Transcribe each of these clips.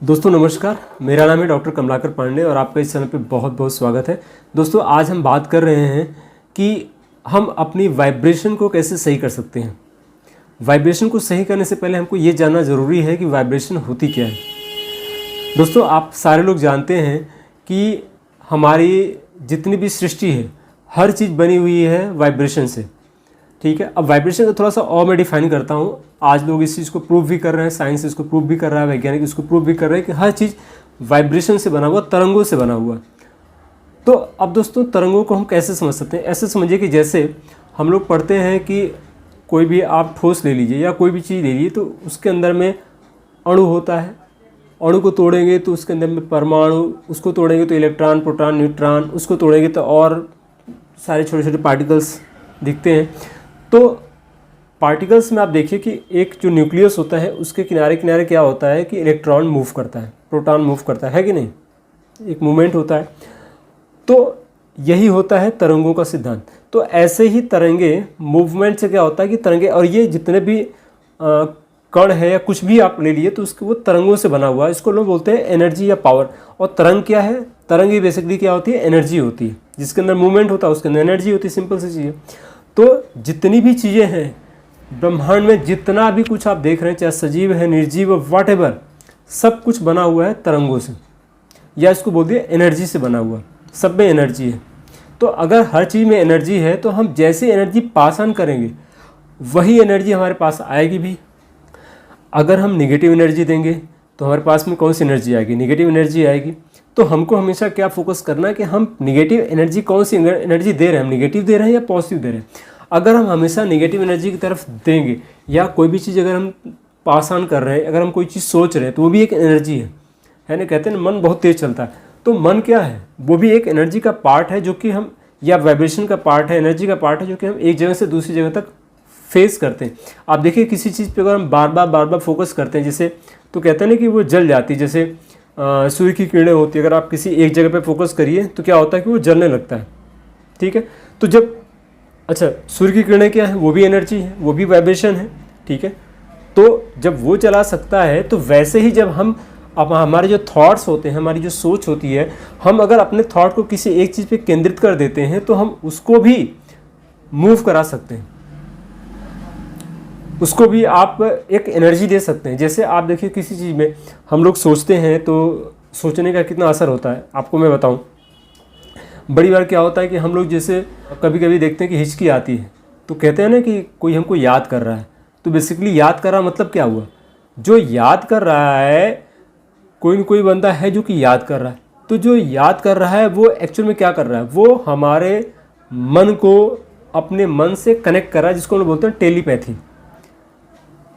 दोस्तों नमस्कार, मेरा नाम है डॉक्टर कमलाकर पांडे और आपका इस चैनल पे बहुत बहुत स्वागत है। दोस्तों आज हम बात कर रहे हैं कि हम अपनी वाइब्रेशन को कैसे सही कर सकते हैं। वाइब्रेशन को सही करने से पहले हमको ये जानना ज़रूरी है कि वाइब्रेशन होती क्या है। दोस्तों आप सारे लोग जानते हैं कि हमारी जितनी भी सृष्टि है हर चीज़ बनी हुई है वाइब्रेशन से, ठीक है। अब वाइब्रेशन को थोड़ा सा और मैं डिफाइन करता हूँ। आज लोग इस चीज़ को प्रूव भी कर रहे हैं, साइंस इसको प्रूव भी कर रहा है, वैज्ञानिक इसको प्रूव भी कर रहे हैं कि हर चीज़ वाइब्रेशन से बना हुआ, तरंगों से बना हुआ। तो अब दोस्तों तरंगों को हम कैसे समझ सकते हैं? ऐसे समझिए कि जैसे हम लोग पढ़ते हैं कि कोई भी आप ठोस ले लीजिए या कोई भी चीज़ ले लीजिए तो उसके अंदर में अणु होता है। अणु को तोड़ेंगे तो उसके अंदर में परमाणु, उसको तोड़ेंगे तो इलेक्ट्रॉन, प्रोटॉन, न्यूट्रॉन, उसको तोड़ेंगे तो और सारे छोटे छोटे पार्टिकल्स दिखते हैं। तो पार्टिकल्स में आप देखिए कि एक जो न्यूक्लियस होता है उसके किनारे किनारे क्या होता है कि इलेक्ट्रॉन मूव करता है, प्रोटॉन मूव करता है कि नहीं, एक मूवमेंट होता है। तो यही होता है तरंगों का सिद्धांत। तो ऐसे ही तरंगे मूवमेंट से क्या होता है कि तरंगे, और ये जितने भी कण है या कुछ भी आप ले लिए तो उसके वो तरंगों से बना हुआ है। इसको लोग बोलते हैं एनर्जी या पावर। और तरंग क्या है? तरंग ही बेसिकली क्या होती है? एनर्जी होती है। जिसके अंदर मूवमेंट होता है उसके अंदर एनर्जी होती है। सिंपल सी चीज़ है। तो जितनी भी चीज़ें हैं ब्रह्मांड में, जितना भी कुछ आप देख रहे हैं, चाहे सजीव है, निर्जीव, व्हाटएवर, सब कुछ बना हुआ है तरंगों से, या इसको बोल दिए एनर्जी से बना हुआ। सब में एनर्जी है। तो अगर हर चीज़ में एनर्जी है तो हम जैसे एनर्जी पास ऑन करेंगे वही एनर्जी हमारे पास आएगी भी। अगर हम निगेटिव एनर्जी देंगे तो हमारे पास में कौन सी एनर्जी आएगी? निगेटिव एनर्जी आएगी। तो हमको हमेशा क्या फोकस करना है कि हम निगेटिव एनर्जी, कौन सी एनर्जी दे रहे हैं, हम निगेटिव दे रहे हैं या पॉजिटिव दे रहे हैं। अगर हम हमेशा नेगेटिव एनर्जी की तरफ देंगे या कोई भी चीज़ अगर हम पास ऑन कर रहे हैं, अगर हम कोई चीज़ सोच रहे हैं तो वो भी एक एनर्जी है ना। कहते हैं ना मन बहुत तेज़ चलता है। तो मन क्या है? वो भी एक एनर्जी का पार्ट है जो कि हम, या वाइब्रेशन का पार्ट है, एनर्जी का पार्ट है जो कि हम एक जगह से दूसरी जगह तक फेस करते हैं। आप देखिए किसी चीज़ पे अगर हम बार बार फोकस करते हैं, जैसे तो कहते हैं ना कि वो जल जाती है। जैसे सूर्य की किरणें होती है, अगर आप किसी एक जगह पे फोकस करिए तो क्या होता है कि वो जलने लगता है, ठीक है। तो जब सूर्य की किरणें क्या है? वो भी एनर्जी है, वो भी वाइब्रेशन है, ठीक है। तो जब वो चला सकता है तो वैसे ही जब हम, अब हमारे जो थॉट्स होते हैं, हमारी जो सोच होती है, हम अगर अपने थॉट को किसी एक चीज़ पे केंद्रित कर देते हैं तो हम उसको भी मूव करा सकते हैं, उसको भी आप एक एनर्जी दे सकते हैं। जैसे आप देखिए किसी चीज़ में हम लोग सोचते हैं तो सोचने का कितना असर होता है आपको मैं बताऊं। बड़ी बार क्या होता है कि हम लोग जैसे कभी कभी देखते हैं कि हिचकी आती है तो कहते हैं ना कि कोई हमको याद कर रहा है। तो बेसिकली याद कर रहा मतलब क्या हुआ? जो याद कर रहा है, कोई न कोई बंदा है जो कि याद कर रहा है। तो जो याद कर रहा है वो एक्चुअल में क्या कर रहा है? वो हमारे मन को अपने मन से कनेक्ट कर रहा है, जिसको हम बोलते हैं टेलीपैथी।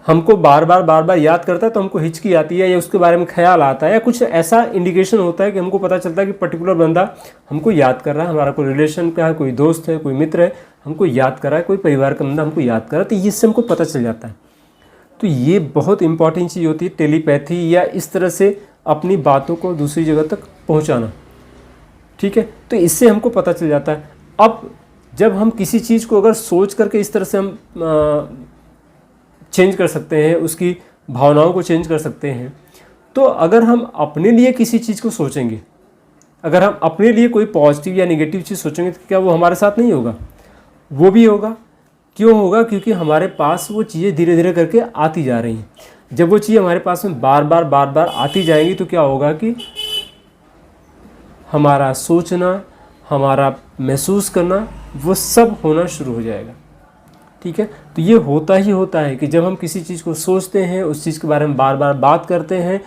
हमको बार बार याद करता है तो हमको हिचकी आती है या उसके बारे में ख्याल आता है या कुछ ऐसा इंडिकेशन होता है कि हमको पता चलता है कि पर्टिकुलर बंदा हमको याद कर रहा है। हमारा कोई रिलेशन का है, कोई दोस्त है, कोई मित्र है, हमको याद कर रहा है, कोई परिवार का बंदा हमको याद कर रहा है। तो इससे हमको पता चल जाता है। तो ये बहुत इंपॉर्टेंट चीज़ होती है टेलीपैथी, या इस तरह से अपनी बातों को दूसरी जगह तक पहुँचाना, ठीक है। तो इससे हमको पता चल जाता है। अब जब हम किसी चीज़ को अगर सोच करके इस तरह से हम चेंज कर सकते हैं, उसकी भावनाओं को चेंज कर सकते हैं। तो अगर हम अपने लिए किसी चीज़ को सोचेंगे, अगर हम अपने लिए कोई पॉजिटिव या नेगेटिव चीज़ सोचेंगे तो क्या वो हमारे साथ नहीं होगा? वो भी होगा। क्यों होगा? क्योंकि हमारे पास वो चीज़ें धीरे धीरे करके आती जा रही हैं। जब वो चीज़ हमारे पास में बार बार आती जाएंगी तो क्या होगा कि हमारा सोचना, हमारा महसूस करना, वो सब होना शुरू हो जाएगा, ठीक है। तो ये होता ही होता है कि जब हम किसी चीज़ को सोचते हैं, उस चीज़ के बारे में बार बार बात करते हैं,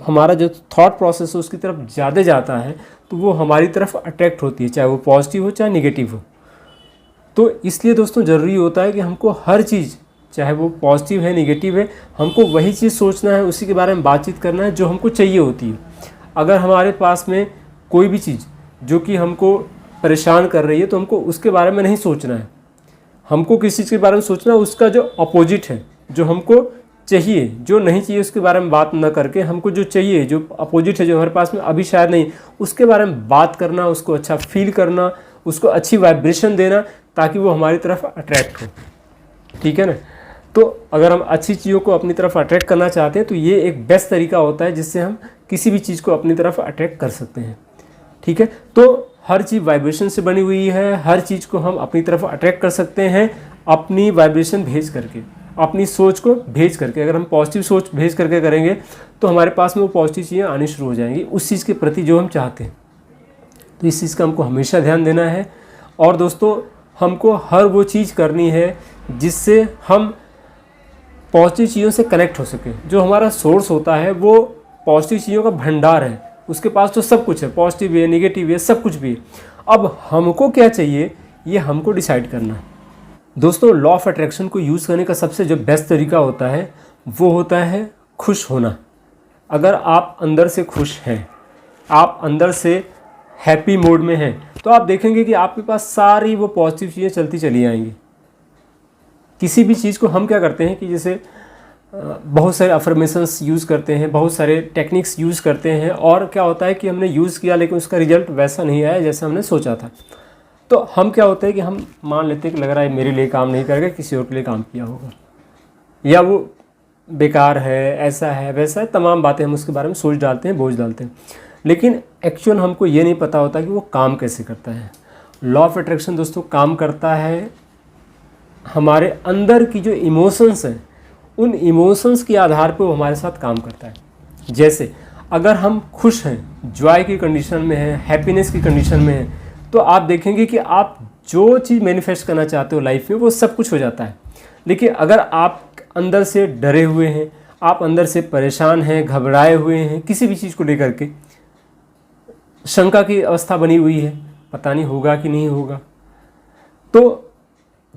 हमारा जो थॉट प्रोसेस है उसकी तरफ ज़्यादा जाता है तो वो हमारी तरफ अट्रैक्ट होती है, चाहे वो पॉजिटिव हो चाहे नेगेटिव हो। तो इसलिए दोस्तों ज़रूरी होता है कि हमको हर चीज़, चाहे वो पॉजिटिव है नेगेटिव है, हमको वही चीज़ सोचना है, उसी के बारे में बातचीत करना है जो हमको चाहिए होती है। अगर हमारे पास में कोई भी चीज़ जो कि हमको परेशान कर रही है तो हमको उसके बारे में नहीं सोचना है। हमको किसी चीज़ के बारे में सोचना, उसका जो अपोजिट है, जो हमको चाहिए, जो नहीं चाहिए उसके बारे में बात ना करके हमको जो चाहिए, जो अपोजिट है, जो हमारे पास में अभी शायद नहीं, उसके बारे में बात करना, उसको अच्छा फील करना, उसको अच्छी वाइब्रेशन देना ताकि वो हमारी तरफ अट्रैक्ट हो, ठीक है ना। तो अगर हम अच्छी चीज़ों को अपनी तरफ अट्रैक्ट करना चाहते हैं तो ये एक बेस्ट तरीका होता है जिससे हम किसी भी चीज़ को अपनी तरफ अट्रैक्ट कर सकते हैं। ठीक है, तो हर चीज़ वाइब्रेशन से बनी हुई है, हर चीज़ को हम अपनी तरफ अट्रैक्ट कर सकते हैं अपनी वाइब्रेशन भेज करके, अपनी सोच को भेज करके। अगर हम पॉजिटिव सोच भेज करके करेंगे तो हमारे पास में वो पॉजिटिव चीज़ें आनी शुरू हो जाएंगी उस चीज़ के प्रति जो हम चाहते हैं। तो इस चीज़ का हमको हमेशा ध्यान देना है। और दोस्तों, हमको हर वो चीज़ करनी है जिससे हम पॉजिटिव चीज़ों से कनेक्ट हो सके। जो हमारा सोर्स होता है वो पॉजिटिव चीज़ों का भंडार है, उसके पास तो सब कुछ है, पॉजिटिव भी है, नेगेटिव भी है, सब कुछ भी है। अब हमको क्या चाहिए ये हमको डिसाइड करना है। दोस्तों, लॉ ऑफ अट्रैक्शन को यूज़ करने का सबसे जो बेस्ट तरीका होता है वो होता है खुश होना। अगर आप अंदर से खुश हैं, आप अंदर से हैप्पी मोड में हैं, तो आप देखेंगे कि आपके पास सारी वो पॉजिटिव चीज़ें चलती चली आएंगी। किसी भी चीज़ को हम क्या करते हैं कि जैसे बहुत सारे अफर्मेशंस यूज़ करते हैं, बहुत सारे टेक्निक्स यूज़ करते हैं, और क्या होता है कि हमने यूज़ किया लेकिन उसका रिजल्ट वैसा नहीं आया जैसा हमने सोचा था। तो हम क्या होता है कि हम मान लेते हैं कि लग रहा है मेरे लिए काम नहीं करेगा, किसी और के लिए काम किया होगा, या वो बेकार है, ऐसा है, वैसा है, तमाम बातें हम उसके बारे में सोच डालते हैं, बोझ डालते हैं। लेकिन एक्चुअल हमको ये नहीं पता होता कि वो काम कैसे करता है। लॉ ऑफ अट्रैक्शन दोस्तों काम करता है हमारे अंदर की जो इमोशंस हैं, उन इमोशंस के आधार पर वो हमारे साथ काम करता है। जैसे अगर हम खुश हैं, जॉय की कंडीशन में हैं, हैप्पीनेस की कंडीशन में हैं, तो आप देखेंगे कि आप जो चीज़ मैनिफेस्ट करना चाहते हो लाइफ में वो सब कुछ हो जाता है। लेकिन अगर आप अंदर से डरे हुए हैं, आप अंदर से परेशान हैं, घबराए हुए हैं, किसी भी चीज़ को लेकर के शंका की अवस्था बनी हुई है, पता नहीं होगा कि नहीं होगा, तो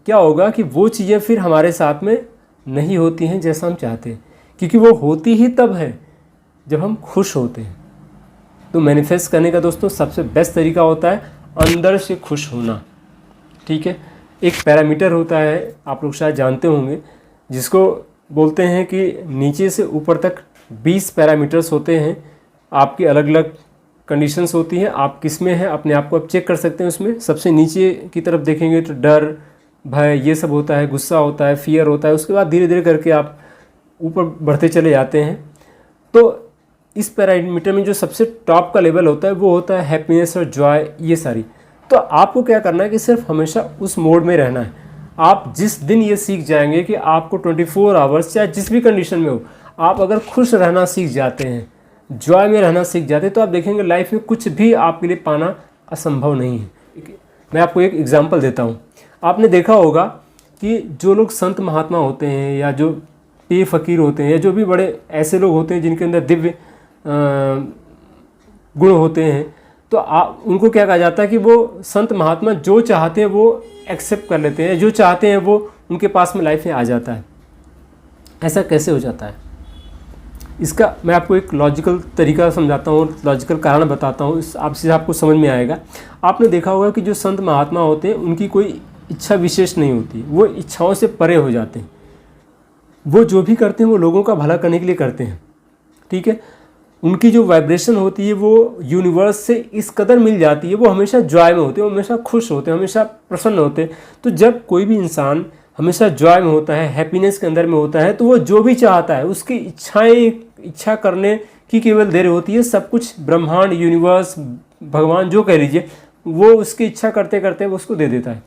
क्या होगा कि वो चीज़ें फिर हमारे साथ में नहीं होती हैं जैसा हम चाहते हैं, क्योंकि वो होती ही तब है जब हम खुश होते हैं। तो मैनिफेस्ट करने का दोस्तों सबसे बेस्ट तरीका होता है अंदर से खुश होना। ठीक है, एक पैरामीटर होता है, आप लोग शायद जानते होंगे, जिसको बोलते हैं कि नीचे से ऊपर तक 20 पैरामीटर्स होते हैं। आपकी अलग अलग कंडीशंस होती हैं, आप किस में हैं अपने आप को आप चेक कर सकते हैं। उसमें सबसे नीचे की तरफ देखेंगे तो डर, भय, ये सब होता है, गुस्सा होता है, फियर होता है। उसके बाद धीरे धीरे करके आप ऊपर बढ़ते चले जाते हैं। तो इस पैरामीटर में जो सबसे टॉप का लेवल होता है वो होता है हैप्पीनेस और जॉय, ये सारी। तो आपको क्या करना है कि सिर्फ हमेशा उस मोड में रहना है। आप जिस दिन ये सीख जाएंगे कि आपको 24 आवर्स चाहे जिस भी कंडीशन में हो, आप अगर खुश रहना सीख जाते हैं, जॉय में रहना सीख जाते हैं, तो आप देखेंगे लाइफ में कुछ भी आपके लिए पाना असंभव नहीं है। मैं आपको एक एग्जांपल देता हूँ। आपने देखा होगा कि जो लोग संत महात्मा होते हैं या जो पीर फकीर होते हैं या जो भी बड़े ऐसे लोग होते हैं जिनके अंदर दिव्य गुण होते हैं, तो उनको क्या कहा जाता है कि वो संत महात्मा जो चाहते हैं वो एक्सेप्ट कर लेते हैं, जो चाहते हैं वो उनके पास में लाइफ में आ जाता है। ऐसा कैसे हो जाता है? इसका मैं आपको एक लॉजिकल तरीका समझाता हूँ, लॉजिकल कारण बताता हूँ, आपसे आपको समझ में आएगा। आपने देखा होगा कि जो संत महात्मा होते हैं उनकी कोई इच्छा विशेष नहीं होती, वो इच्छाओं से परे हो जाते हैं। वो जो भी करते हैं वो लोगों का भला करने के लिए करते हैं। ठीक है, उनकी जो वाइब्रेशन होती है वो यूनिवर्स से इस कदर मिल जाती है, वो हमेशा जॉय में होते हैं, वो हमेशा खुश होते हैं, हमेशा प्रसन्न होते हैं। तो जब कोई भी इंसान हमेशा जॉय में होता है, हैप्पीनेस के अंदर में होता है, तो वो जो भी चाहता है उसकी इच्छा करने की केवल देर होती है। सब कुछ ब्रह्मांड, यूनिवर्स, भगवान जो कह लीजिए, वो उसकी इच्छा करते करते वो उसको दे देता है।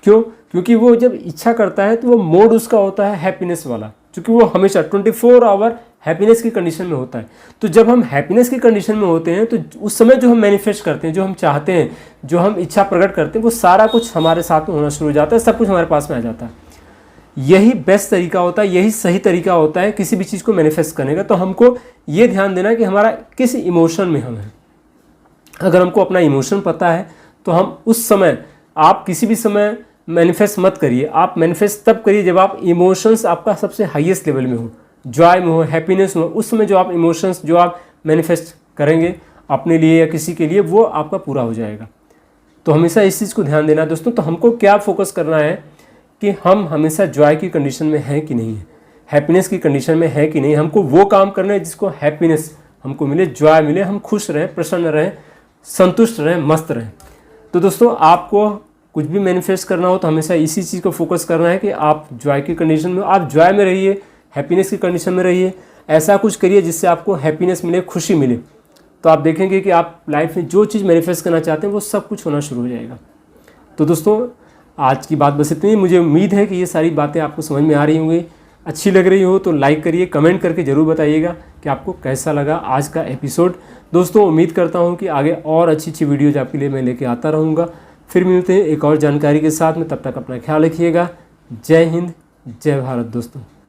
क्यों? क्योंकि वो जब इच्छा करता है तो वो मोड उसका होता है हैप्पीनेस वाला, क्योंकि वो हमेशा 24 आवर हैप्पीनेस की कंडीशन में होता है। तो जब हम हैप्पीनेस की कंडीशन में होते हैं तो उस समय जो हम मैनिफेस्ट करते हैं, जो हम चाहते हैं, जो हम इच्छा प्रकट करते हैं, वो सारा कुछ हमारे साथ में होना शुरू हो जाता है, सब कुछ हमारे पास में आ जाता है। यही बेस्ट तरीका होता है, यही सही तरीका होता है किसी भी चीज़ को मैनिफेस्ट करने का। तो हमको ये ध्यान देना कि हमारा किस इमोशन में हम हैं। अगर हमको अपना इमोशन पता है तो हम उस समय, आप किसी भी समय मैनिफेस्ट मत करिए, आप मैनिफेस्ट तब करिए जब आप इमोशंस आपका सबसे हाईएस्ट लेवल में हो, जॉय में हो, हैप्पीनेस में हो। उस समय जो आप इमोशंस जो आप मैनिफेस्ट करेंगे अपने लिए या किसी के लिए, वो आपका पूरा हो जाएगा। तो हमेशा इस चीज़ को ध्यान देना दोस्तों। तो हमको क्या फोकस करना है कि हम हमेशा जॉय की कंडीशन में हैं कि नहीं है, हैप्पीनेस की कंडीशन में है कि नहीं। हमको वो काम करना है जिसको हैप्पीनेस हमको मिले, जॉय मिले, हम खुश रहें, प्रसन्न रहें, संतुष्ट रहें, मस्त रहें। तो दोस्तों, आपको कुछ भी मैनिफेस्ट करना हो तो हमेशा इसी चीज़ को फोकस करना है कि आप जॉय की कंडीशन में, आप जॉय में रहिए, हैप्पीनेस की कंडीशन में रहिए। ऐसा कुछ करिए जिससे आपको हैप्पीनेस मिले, खुशी मिले, तो आप देखेंगे कि आप लाइफ में जो चीज़ मैनिफेस्ट करना चाहते हैं वो सब कुछ होना शुरू हो जाएगा। तो दोस्तों आज की बात बस इतनी। मुझे उम्मीद है कि ये सारी बातें आपको समझ में आ रही होंगी। अच्छी लग रही हो तो लाइक करिए, कमेंट करके ज़रूर बताइएगा कि आपको कैसा लगा आज का एपिसोड। दोस्तों उम्मीद करता हूँ कि आगे और अच्छी अच्छी वीडियोज आपके लिए मैं लेके आता रहूँगा। फिर मिलते हैं एक और जानकारी के साथ में, तब तक अपना ख्याल रखिएगा। जय हिंद, जय भारत दोस्तों।